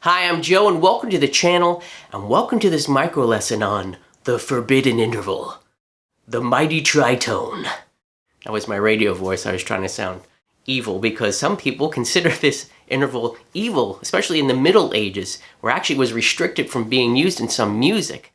Hi, I'm Joe and welcome to the channel and welcome to this micro lesson on the forbidden interval, the mighty tritone. That was my radio voice. I was trying to sound evil because some people consider this interval evil, especially in the Middle Ages, where actually it was restricted from being used in some music.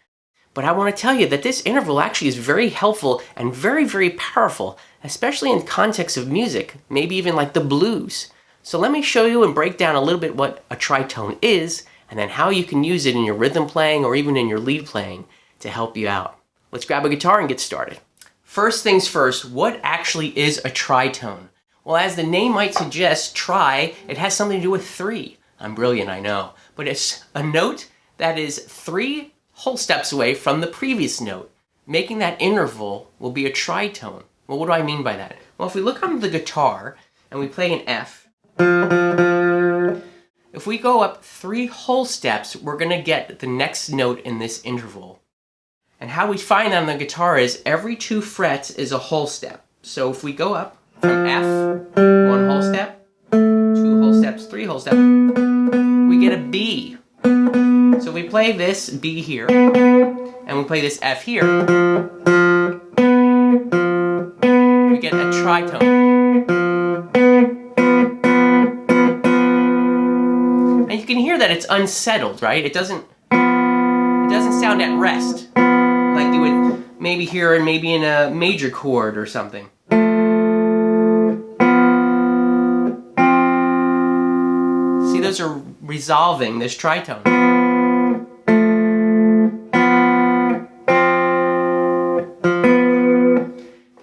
But I want to tell you that this interval actually is very helpful and very, very powerful, especially in context of music, maybe even like the blues. So let me show you and break down a little bit what a tritone is, and then how you can use it in your rhythm playing or even in your lead playing to help you out. Let's grab a guitar and get started. First things first, what actually is a tritone? Well, as the name might suggest, tri, it has something to do with three. I'm brilliant, I know. But it's a note that is 3 whole steps away from the previous note. Making that interval will be a tritone. Well, what do I mean by that? Well, if we look on the guitar and we play an F, if we go up 3 whole steps, we're going to get the next note in this interval. And how we find that on the guitar is every 2 frets is a whole step. So if we go up from F, 1 whole step, 2 whole steps, 3 whole steps, we get a B. So we play this B here, and we play this F here, we get a tritone. And you can hear that it's unsettled, right? It doesn't sound at rest, like you would maybe hear in a major chord or something. See, those are resolving this tritone.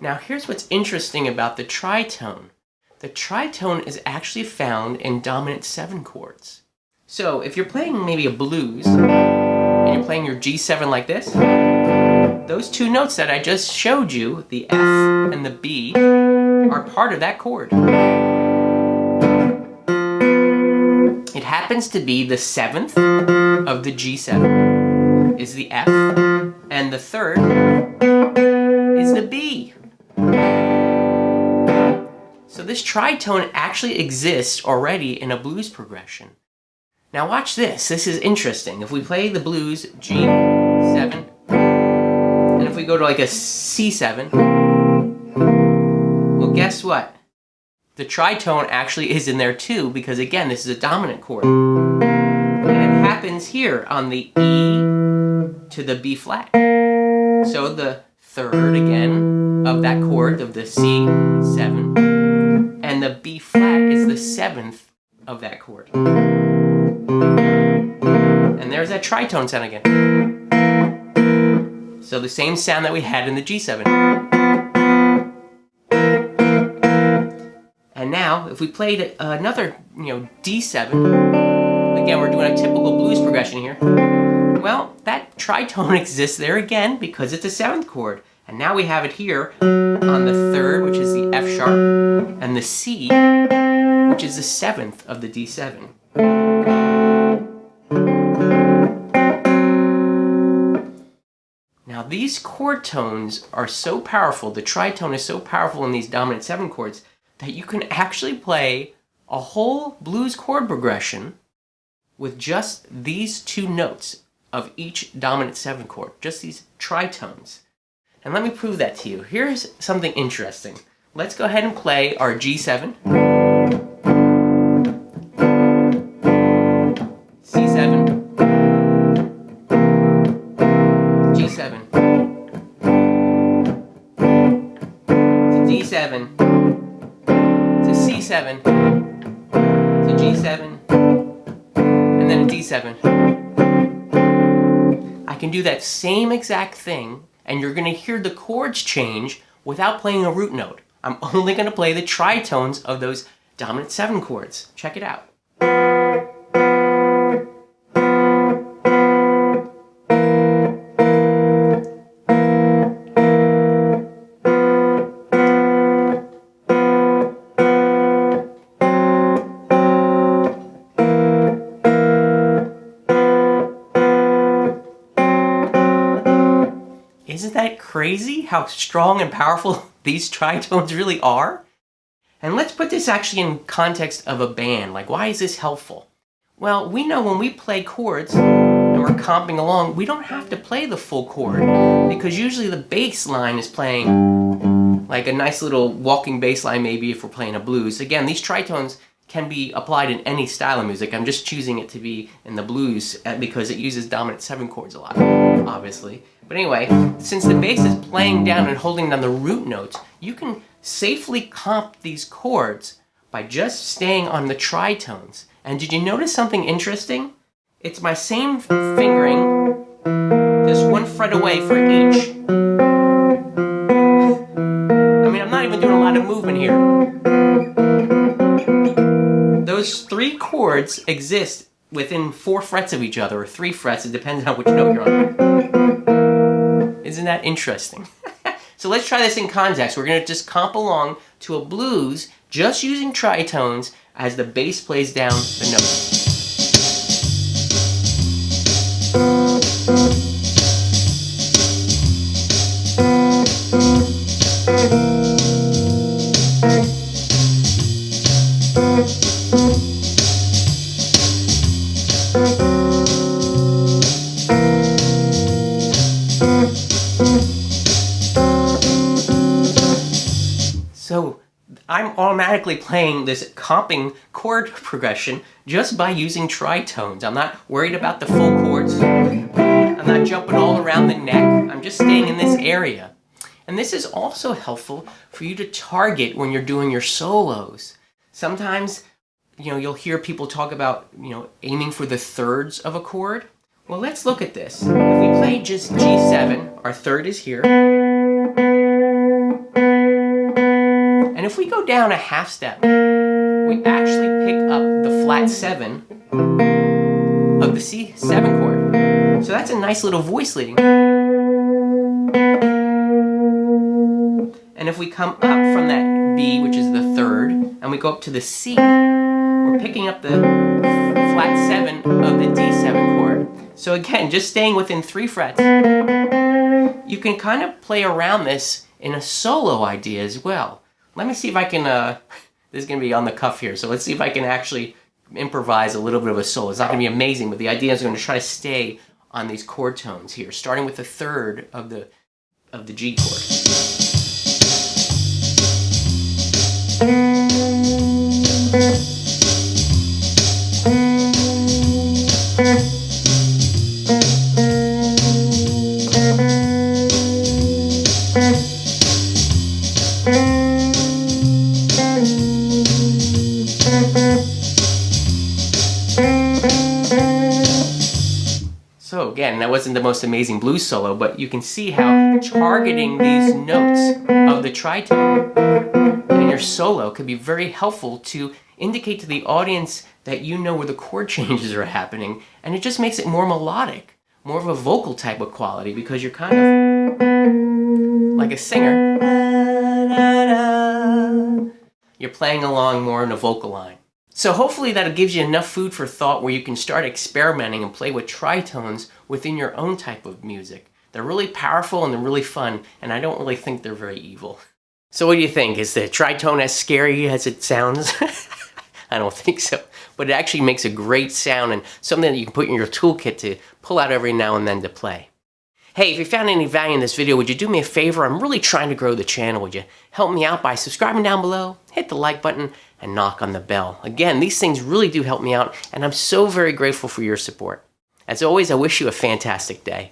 Now here's what's interesting about the tritone. The tritone is actually found in dominant 7 chords. So if you're playing maybe a blues, and you're playing your G7 like this, those 2 notes that I just showed you, the F and the B, are part of that chord. It happens to be the 7th of the G7 is the F, and the 3rd is the B. So this tritone actually exists already in a blues progression. Now watch this. This is interesting. If we play the blues G7, and if we go to like a C7, well, guess what? The tritone actually is in there too, because again, this is a dominant chord. And it happens here on the E to the B flat. So the 3rd again of that chord of the C7, and the B flat is the 7th of that chord. And there's that tritone sound again. So the same sound that we had in the G7. And now, if we played another, D7, again, we're doing a typical blues progression here. Well, that tritone exists there again because it's a 7th chord. And now we have it here on the 3rd, which is the F sharp, and the C, which is the 7th of the D7. Now these chord tones are so powerful, the tritone is so powerful in these dominant 7 chords, that you can actually play a whole blues chord progression with just these 2 notes of each dominant 7 chord, just these tritones. And let me prove that to you. Here's something interesting. Let's go ahead and play our G7, C7, G7, to D7, to C7, to G7, and then a D7. I can do that same exact thing, and you're going to hear the chords change without playing a root note. I'm only going to play the tritones of those dominant 7 chords. Check it out. Isn't that crazy how strong and powerful these tritones really are? And let's put this actually in context of a band. Like, why is this helpful? Well, we know when we play chords and we're comping along, we don't have to play the full chord because usually the bass line is playing like a nice little walking bass line, maybe if we're playing a blues. Again, these tritones can be applied in any style of music. I'm just choosing it to be in the blues because it uses dominant 7 chords a lot, obviously. But anyway, since the bass is playing down and holding down the root notes, you can safely comp these chords by just staying on the tritones. And did you notice something interesting? It's my same fingering, just 1 fret away for each. I mean, I'm not even doing a lot of movement here. Those 3 chords exist within 4 frets of each other, or 3 frets, it depends on which note you're on. Isn't that interesting? So let's try this in context. We're going to just comp along to a blues, just using tritones as the bass plays down the notes. So I'm automatically playing this comping chord progression just by using tritones. I'm not worried about the full chords. I'm not jumping all around the neck. I'm just staying in this area. And this is also helpful for you to target when you're doing your solos. Sometimes, you'll hear people talk about, aiming for the thirds of a chord. Well, let's look at this. If we play just G7, our third is here. And if we go down a half step, we actually pick up the flat 7 of the C7 chord. So that's a nice little voice leading. And if we come up from that B, which is the third, and we go up to the C, we're picking up the flat 7 of the D7 chord. So again, just staying within 3 frets, you can kind of play around this in a solo idea as well. Let me see if I can, this is going to be on the cuff here, so let's see if I can actually improvise a little bit of a solo. It's not going to be amazing, but the idea is I'm going to try to stay on these chord tones here, starting with the third of the G chord. So again, that wasn't the most amazing blues solo, but you can see how targeting these notes of the tritone in your solo could be very helpful to indicate to the audience that you know where the chord changes are happening, and it just makes it more melodic, more of a vocal type of quality, because you're kind of like a singer. You're playing along more in a vocal line. So hopefully that gives you enough food for thought where you can start experimenting and play with tritones within your own type of music. They're really powerful and they're really fun, and I don't really think they're very evil. So what do you think? Is the tritone as scary as it sounds? I don't think so. But it actually makes a great sound and something that you can put in your toolkit to pull out every now and then to play. Hey, if you found any value in this video, would you do me a favor? I'm really trying to grow the channel. Would you help me out by subscribing down below, hit the like button, and knock on the bell? Again, these things really do help me out, and I'm so very grateful for your support. As always, I wish you a fantastic day.